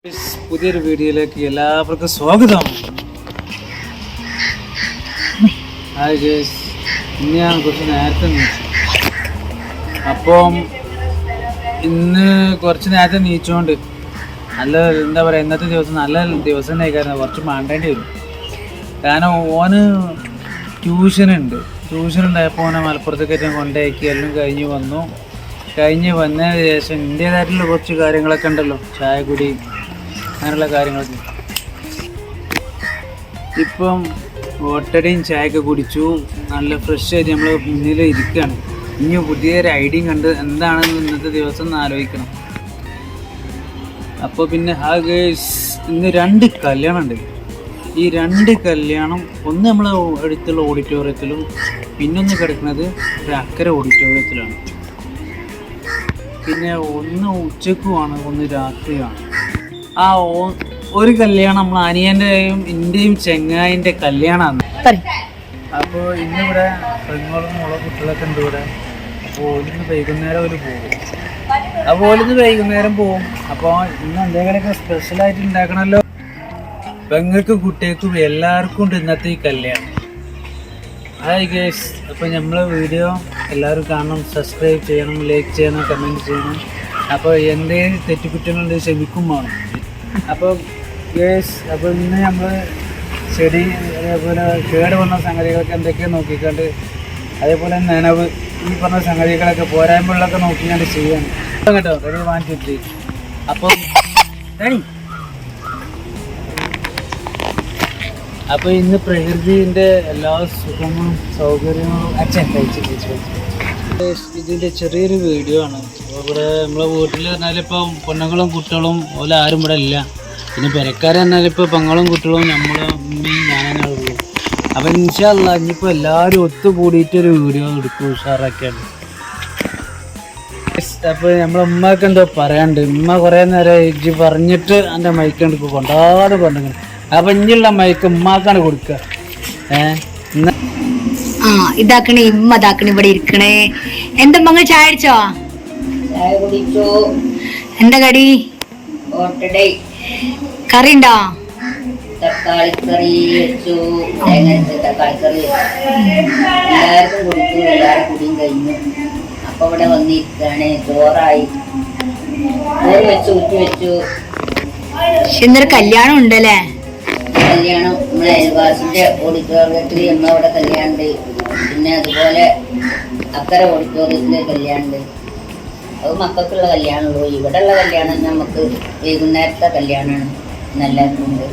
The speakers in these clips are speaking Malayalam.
പുതിയൊരു വീഡിയോയിലേക്ക് എല്ലാവർക്കും സ്വാഗതം. ഹായ് ഗേസ്, ഇന്ന് ഞാൻ കുറച്ച് നേരത്തെ നീച്ചു. അപ്പം ഇന്ന് കുറച്ച് നേരത്തെ നീച്ചുകൊണ്ട് നല്ല എന്താ പറയുക, ഇന്നത്തെ ദിവസം നല്ല ദിവസം തന്നെയായിരുന്നു. കുറച്ച് മാണ്ടേണ്ടി വരും. കാരണം ഓന് ട്യൂഷൻ ഉണ്ടായപ്പോൾ ഓനെ മലപ്പുറത്തേക്ക് കൊണ്ടാക്കി എല്ലാം കഴിഞ്ഞ് വന്നതിന് ശേഷം എൻ്റേതായിട്ടുള്ള കുറച്ച് കാര്യങ്ങളൊക്കെ ഉണ്ടല്ലോ, ചായ കുടി അങ്ങനെയുള്ള കാര്യങ്ങളൊക്കെ. ഇപ്പം ഓട്ടടയും ചായയൊക്കെ കുടിച്ചു, നല്ല ഫ്രഷ് ആയിട്ട് നമ്മൾ മുന്നിൽ ഇരിക്കുകയാണ്. ഇനി പുതിയൊരു ഐഡിയ കണ്ട് എന്താണെന്ന് ഇന്നത്തെ ദിവസം ഒന്ന് ആലോചിക്കണം. അപ്പോൾ പിന്നെ ഇന്ന് 2 കല്യാണം ഉണ്ട്. ഈ 2 കല്യാണം, ഒന്ന് നമ്മളെ അടുത്തുള്ള ഓഡിറ്റോറിയത്തിലും പിന്നൊന്ന് കിടക്കുന്നത് ഒരു അക്കരെ ഓഡിറ്റോറിയത്തിലാണ്. പിന്നെ ഒന്ന് ഉച്ചക്കുമാണ്, ഒന്ന് രാത്രിയാണ്. ആ ഒരു കല്യാണം നമ്മൾ അനിയൻ്റെയും എൻ്റെയും ചെങ്ങായിൻ്റെ കല്യാണമാണ്. അപ്പോൾ ഇന്നിവിടെ പെങ്ങളും മുള കുട്ടികളൊക്കെ ഉണ്ട് ഇവിടെ. അപ്പോൾ ഓലിന്ന് വൈകുന്നേരം പോകും. അപ്പോൾ ഇന്ന് എന്തെങ്കിലുമൊക്കെ സ്പെഷ്യലായിട്ട് ഉണ്ടാക്കണമല്ലോ. പെങ്ങൾക്കും കുട്ടികൾക്കും എല്ലാവർക്കും ഉണ്ട് ഇന്നത്തെ ഈ കല്യാണം. ഹായ് ഗേസ്, അപ്പോൾ നമ്മളെ വീഡിയോ എല്ലാവരും കാണണം, സബ്സ്ക്രൈബ് ചെയ്യണം, ലൈക്ക് ചെയ്യണം, കമൻറ്റ് ചെയ്യണം. അപ്പോൾ എന്തെങ്കിലും തെറ്റുകുറ്റങ്ങളുണ്ട് ക്ഷമിക്കും വേണം. അപ്പോൾ ഗേസ്, അപ്പോൾ ഇന്ന് നമ്മൾ ചെടി അതേപോലെ കേട് വന്ന സംഗതികളൊക്കെ എന്തൊക്കെയാണ് നോക്കിക്കൊണ്ട്, അതേപോലെ നനവ് ഈ പറഞ്ഞ സംഗതികളൊക്കെ പോരായ്മകളിലൊക്കെ നോക്കിക്കൊണ്ട് ചെയ്യാണ് കേട്ടോ. റെഡി 1 2 3. അപ്പം അപ്പോൾ ഇന്ന് പ്രകൃതിൻ്റെ എല്ലാ സുഖങ്ങളും സൗകര്യങ്ങളും ഇതിൻ്റെ ചെറിയൊരു വീഡിയോ ആണ്. അപ്പോൾ ഇവിടെ നമ്മളെ വീട്ടിൽ പറഞ്ഞാൽ ഇപ്പം പെണ്ണുങ്ങളും കുട്ടികളും പോലെ ആരും ഇവിടെ ഇല്ല. പിന്നെ പെരക്കാരെ പറഞ്ഞാൽ ഇപ്പോൾ പെങ്ങളും കുട്ടികളും നമ്മളും അമ്മയും ഞാനെന്നെ ഉള്ളൂ. അപ്പം ഇൻഷാ അല്ലാഹ് ഇനിയിപ്പോൾ എല്ലാവരും ഒത്തുകൂടിയിട്ടൊരു വീഡിയോ എടുക്കും, ഉഷാറാക്കിയാണ്. അപ്പോൾ നമ്മളെ ഉമ്മക്ക് എന്തോ പറയാണ്ട്, ഉമ്മ കുറേ നേരം ഇജ്ജ് പറഞ്ഞിട്ട് എൻ്റെ മൈക്ക് എടുക്കും കൊണ്ടാട് പറഞ്ഞു. അപ്പം ഇനിയുള്ള മൈക്ക് ഉമ്മാക്കാണ് കൊടുക്കുക. ഇതാക്കണേ ഇമ്മ ഇതാക്കണേ ഇവിടെ ഇരിക്കണേ. എന്താ മങ്ങൾ ചായ അടിച്ചോ? ചായ കുടിച്ചു. എന്താ കടി? കറി ഉണ്ടോ? തക്കാളിക്കറി വെച്ചു, തക്കാളിക്കറി എല്ലാവർക്കും കൊടുത്തു. എല്ലാവരും കുടിയും കഴിഞ്ഞു. അപ്പൊ ഇവിടെ വന്നിരിക്കാണ്. ചോറ് വെച്ചു, ഊറ്റി വെച്ചു. ഇന്നൊരു കല്യാണം ഉണ്ടല്ലേ? കല്യാണം നമ്മളെ അയൽവാസിന്റെ ഓഡിറ്റോറിയത്തിൽ നമ്മളവിടെ കല്യാണമുണ്ട്. പിന്നെ അതുപോലെ അക്കര ഓഡിറ്റോറിയത്തില് കല്യാണമുണ്ട്. അത് മക്കൾക്കുള്ള കല്യാണമുള്ളൂ. ഇവിടെ ഉള്ള കല്യാണം നമുക്ക് വൈകുന്നേരത്തെ കല്യാണമാണ്. എല്ലാവർക്കും ഉണ്ട്.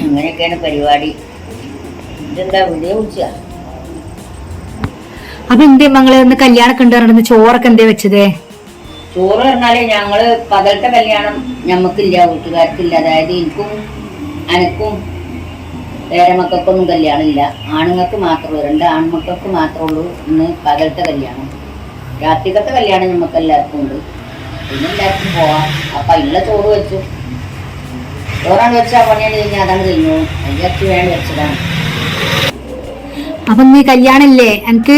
അങ്ങനെയൊക്കെയാണ് പരിപാടി. ഇതെന്താ വീഡിയോ വിളിച്ചാ? അപ്പൊ എന്തേ മങ്ങള് ഒന്ന് കല്യാണൊക്കെ ഉണ്ട്, ചോറൊക്കെ എന്തേ വെച്ചതേ? ചോറ് പറഞ്ഞാല് ഞങ്ങള് പകലത്തെ കല്യാണം ഞമ്മക്കില്ല, വീട്ടുകാർക്കില്ല. അതായത് അനക്കും പേരമക്കൾക്കൊന്നും കല്യാണമില്ല. ആണുങ്ങൾക്ക് മാത്രമേ 2 ആൺമക്കൾക്ക് മാത്രമേ ഉള്ളൂ ഇന്ന് പകലത്തെ കല്യാണം. രാത്രികത്തെ കല്യാണം നമുക്ക് എല്ലാവർക്കും ഉണ്ട്. പിന്നെ എല്ലാവർക്കും പോവാം. അപ്പൊ അതിനുള്ള ചോറ് വെച്ചു. ചോറാണ് വെച്ചാൽ പണിയാണ് കഴിഞ്ഞാൽ അതാണ് കഴിഞ്ഞു. അതിലേക്ക് വേണ്ടി വെച്ചതാണ്. അപ്പൊ നീ കല്യാണില്ലേ എനിക്ക്?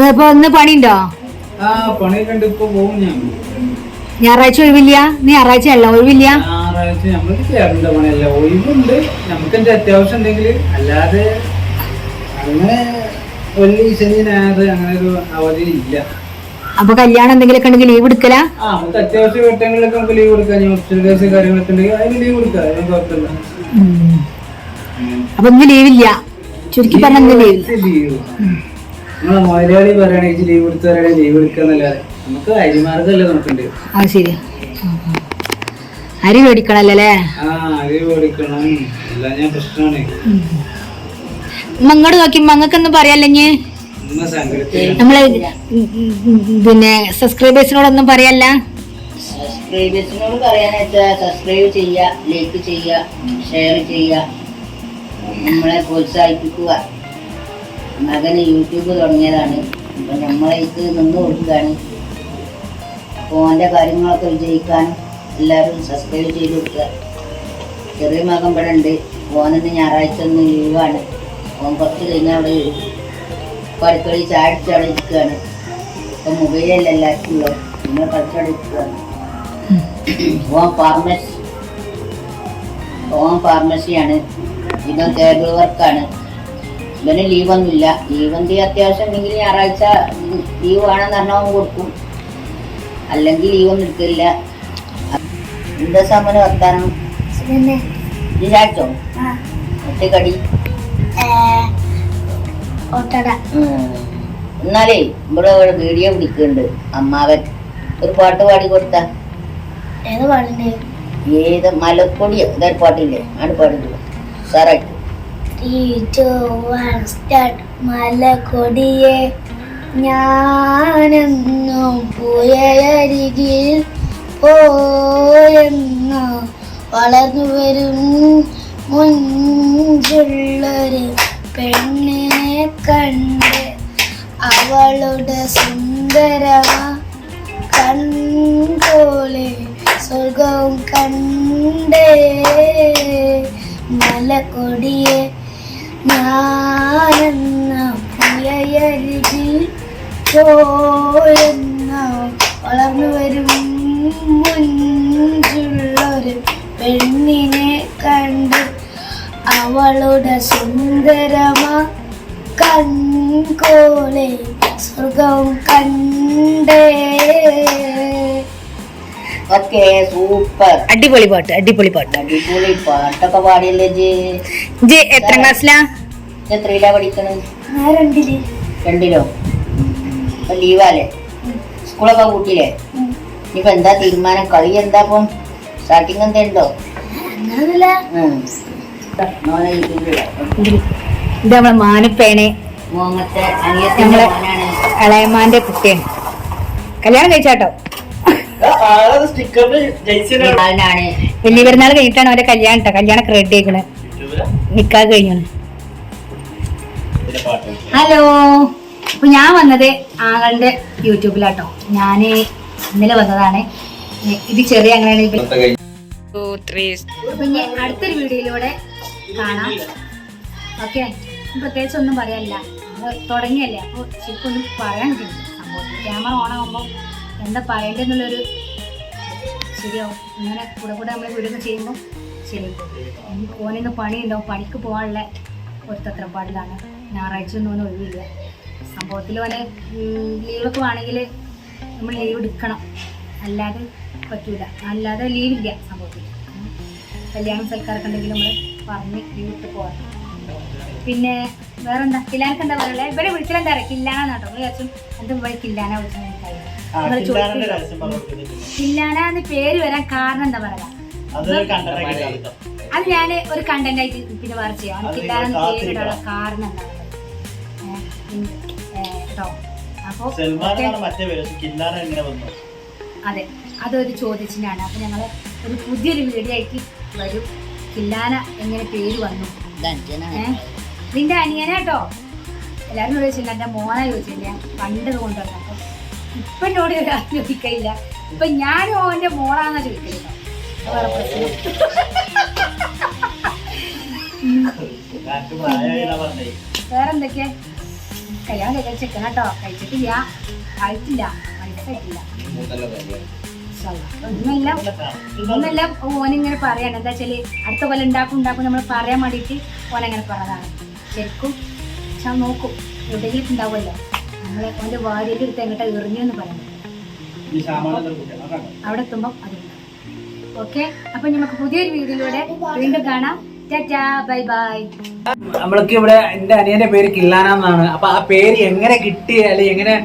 അപ്പൊ ഇന്ന് പണിയുണ്ടോ? ഞായറാഴ്ച ഒഴിവില്ല? നീ ഞായറാഴ്ച അല്ല ഒഴിവില്ല? ഒഴിവുണ്ട് നമുക്ക് അത്യാവശ്യം ഉണ്ടെങ്കിൽ, അല്ലാതെ അങ്ങനെ ശനി ഞായർ അങ്ങനെ ഒരു അവധി ഇല്ല. അപ്പൊ കല്യാണം എന്തെങ്കിലുമൊക്കെ ഉണ്ടെങ്കിൽ ലീവ് എടുക്കല? നമുക്ക് അത്യാവശ്യ ഘട്ടങ്ങളിലൊക്കെ നമുക്ക് ലീവ് കൊടുക്കാം. ഹോസ്പിറ്റൽ കേസ് കാര്യങ്ങളൊക്കെ ഉണ്ടെങ്കിൽ അതിന് ലീവ് കൊടുക്കാം, അതിന് കുഴപ്പമില്ല. അപ്പൊ ഇന്ന് ലീവില്ല, ചുരുക്കി പറഞ്ഞ ലീവ് നമ്മളെ മലയാളി പറയുകയാണെങ്കിൽ ലീവ് എടുത്ത് പറയുകയാണെങ്കിൽ ലീവ് എടുക്കാന്നല്ലാതെ നമുക്ക് അരിമാർഗമല്ലേ നോക്കണ്ടേ. ആ ശരി, അരി മേടിക്കണല്ലേ? അരി മേടിക്കണം, എല്ലാം ഞാൻ പ്രശ്നമാണ്. മങ്ങോട് നോക്കി മങ്ങൾക്കൊന്നും പറയാല്ലേ? നമ്മളെ പിന്നെ സബ്സ്ക്രൈബേഴ്സിനോടൊന്നും പറയല്ല? സബ്സ്ക്രൈബേഴ്സിനോട് പറയാന്ന് വെച്ചാൽ സബ്സ്ക്രൈബ് ചെയ്യുക, ലൈക്ക് ചെയ്യുക, ഷെയർ ചെയ്യുക, നമ്മളെ പ്രോത്സാഹിപ്പിക്കുക. മകന് യൂട്യൂബ് തുടങ്ങിയതാണ്. അപ്പം നമ്മളേക്ക് നിന്ന് കൊടുക്കുകയാണ്. അപ്പോൾ അവൻ്റെ കാര്യങ്ങളൊക്കെ വിജയിക്കാനും എല്ലാവരും സബ്സ്ക്രൈബ് ചെയ്ത് കൊടുക്കുക. ചെറിയ മകൻ ഇവിടെ ഉണ്ട്. ഓനന്ന് ഞായറാഴ്ച ഒന്ന് ലീവാണ്. ഓൻ കുറച്ച് കഴിഞ്ഞാൽ അവിടെ വരും. അടുക്കളയിൽ ചായ അടിച്ച് അവിടെ ഇരിക്കുകയാണ്. ഇപ്പൊ മൊബൈലല്ല എല്ലാവർക്കും ഉള്ളത്. നമ്മൾ കളിച്ചടിക്കുകയാണ്. ഓൻ ഫാർമസിയാണ്. ഇവൻ ടേബിൾ വർക്കാണ്. ഇവന് ലീവൊന്നുമില്ല. ലീവ് എന്തെങ്കിലും അത്യാവശ്യം ഉണ്ടെങ്കിൽ ഞായറാഴ്ച ലീവ് വേണമെന്ന് പറഞ്ഞാൽ കൊടുക്കും, അല്ലെങ്കിൽ ലീവൊന്നും എടുക്കില്ല. എന്താ സമയം വർത്താനം വിചാരിച്ചോ? ഒറ്റക്കടി എന്നാലേ ഇവിടെ വീഡിയോ പിടിക്കുന്നുണ്ട് അമ്മാവൻ. ഒരു പാട്ട് പാടി കൊടുത്ത ഏത് മലക്കൊടിയോ ഇതൊരു പാട്ടില്ലേ ആണ് പാടില്ല സാറായിട്ട്. മലക്കൊടിയെ ഞാനെന്നും പുഴയരികിൽ പോയെന്നോ വളർന്നു വരും മുഞ്ചുള്ളൊരു പെണ്ണിനെ കണ്ട് അവളുടെ സുന്ദരമാ കൺപോലെ സ്വർഗവും കണ്ടേ മലക്കൊടിയെ ഞാനെന്ന പുഴയരികിൽ പോയെന്ന വളർന്നു വരും മുഞ്ചുള്ളൊരു പെണ്ണിനെ കണ്ട് അവളുടെ സുന്ദരമാ കൺകോളെ സ്വർഗവും കണ്ടേ. ഓക്കെ, സൂപ്പർ, അടിപൊളി പാട്ട്. അടിപൊളി പാട്ടൊക്കെ പാടിയല്ലേ ജി? എത്ര ക്ലാസ്സിലാ? എത്രയിലാ പഠിക്കണത്? 2-ലോ? ഇപ്പൊ ലീവാല്ലേ? സ്കൂളൊക്കെ കൂട്ടിയില്ലേ? ഇനിയിപ്പോ എന്താ തീരുമാനം? കളി എന്താ ഇപ്പം? സ്റ്റാർട്ടിങ് എന്താ ഉണ്ടോ? ഇത് നമ്മളെ മാനപ്പേനെ മോങ്ങത്തെ അനിയത്തിന്റെ മോനാണ്. ഇളയമാന്റെ കുട്ടിയാണ്. കല്യാണം കഴിച്ചാട്ടോ. വലിയ പെരുന്നാൾ കഴിഞ്ഞിട്ടാണ് അവന്റെ കല്യാണം കേട്ടോ. കല്യാണൊക്കെ റെഡി ആയിക്കണ്. നിക്കാ കഴിഞ്ഞു. ഹലോ, അപ്പൊ ഞാൻ വന്നത് ആങ്ങളുടെ യൂട്യൂബിലാട്ടോ. ഞാന് ഇന്നലെ വന്നതാണ്. ഇത് ചെറിയ അങ്ങനെയാണ്. അടുത്തൊരു വീഡിയോയിലൂടെ കാണാം. ഓക്കെ, പ്രത്യേകിച്ച് ഒന്നും പറയാനില്ല. തുടങ്ങിയല്ലേ, അപ്പോൾ ശരിക്കും ഒന്നും പറയാൻ കിട്ടില്ല. സംഭവം ക്യാമറ ഓൺ ആകുമ്പോൾ എന്താ പറയേണ്ടതെന്നുള്ളൊരു ശരിയാവും. ഇങ്ങനെ കൂടെ നമ്മൾ വീഡിയോ ചെയ്യുമ്പോൾ ശരിയാവും. ഓനിന്ന് പണിയുണ്ടാവും. പണിക്ക് പോകാനുള്ള ഒരു തത്രപ്പാടിലാണ്. ഞായറാഴ്ച ഒന്നും ഓന് ഒഴിവില്ല. സംഭവത്തിൽ ഓന് ലീവൊക്കെ വേണമെങ്കിൽ നമ്മൾ ലീവ് എടുക്കണം, അല്ലാതെ പറ്റൂല. അല്ലാതെ ലീവില്ല സംഭവത്തിൽ. കല്യാണം സൽക്കാരൊക്കെ ഉണ്ടെങ്കിൽ നമ്മൾ പറഞ്ഞ് ലീവ് ഇട്ട് പോകാം. പിന്നെ വേറെന്താ? കില്ലാനൊക്കെ എന്താ പറയുക? ഇവിടെ വിളിച്ചിലെന്താ അറിയാം, കില്ലാനാട്ടോ. വിചാരിച്ചും എന്താ ഇവിടെ കില്ലാന വിളിച്ചാൽ എനിക്കറിയാം. കില്ലാന പേര് വരാൻ കാരണം എന്താ പറയാ, അത് ഞാൻ ഒരു കണ്ടന്റ് ആയിട്ട് പിന്നെ വേറെ ചെയ്യാം. കില്ലാന പേരിടാനുള്ള കാരണം എന്താ കേട്ടോ. അപ്പൊ അതെ, അതൊരു ചോദിച്ചിട്ടാണ്. അപ്പൊ ഞങ്ങള് ഒരു പുതിയൊരു വീഡിയോ ആയിട്ട് വരും. കില്ലാന എങ്ങനെ പേര് വന്നു? നിന്റെ അനിയനാട്ടോ. എല്ലാവരും ചോദിച്ചില്ല, എന്റെ മോനെ ചോദിച്ചില്ല. പണ്ടത് കൊണ്ടുവരണം. അപ്പൊ ഇപ്പൊ എന്നോട് ചോദിക്കില്ല. ഇപ്പൊ ഞാനും ഓന്റെ മോളാന്നാ ചോദിക്കല്ലോ. വേറെ പ്രശ്നം. വേറെന്തൊക്കെയാ? കല്യാണം കഴിക്കാൻ ചെക്കണം കേട്ടോ. കഴിച്ചിട്ടില്ല, ആയിട്ടില്ല, മനസ്സിലായിട്ടില്ല. ഇതൊന്നെല്ലാം ഓനിങ്ങനെ പറയാണ്. എന്താ വെച്ചാല് അടുത്ത കൊല്ലം ഉണ്ടാക്കും നമ്മൾ പറയാൻ വേണ്ടിയിട്ട് ഓനങ്ങനെ പറഞ്ഞതാണ്. ശരിക്കും പക്ഷെ നോക്കും, എവിടെയെങ്കിലും ഉണ്ടാവുമല്ലോ. നമ്മളെ ഓന്റെ വാരിയുടെ അടുത്ത് എങ്ങോട്ടാ എറിഞ്ഞു എന്ന് പറയുന്നത്. അവിടെ എത്തുമ്പം അതുണ്ട്. ഓക്കെ, അപ്പൊ നമുക്ക് പുതിയൊരു വീഡിയോയിലൂടെ വീണ്ടും കാണാം. Tata, bye bye. നമ്മൾക്ക് ഇവിടെ എന്റെ അനിയന്റെ പേര് കില്ലാനാന്നാണ്. അപ്പൊ ആ പേര് എങ്ങനെ കിട്ടി, അല്ലെങ്കിൽ എങ്ങനെ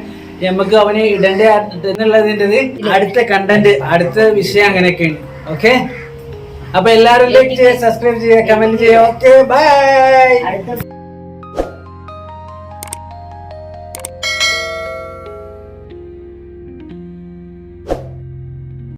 നമുക്ക് അവന് ഇടേണ്ട എന്നുള്ളതിൻ്റെ അടുത്ത കണ്ടന്റ്, അടുത്ത വിഷയം അങ്ങനെയൊക്കെയാണ്. ഓക്കെ, അപ്പൊ എല്ലാവരും ലൈക്ക് ചെയ്യുക, സബ്സ്ക്രൈബ് ചെയ്യുക, കമന്റ് ചെയ്യുക. Okay, by.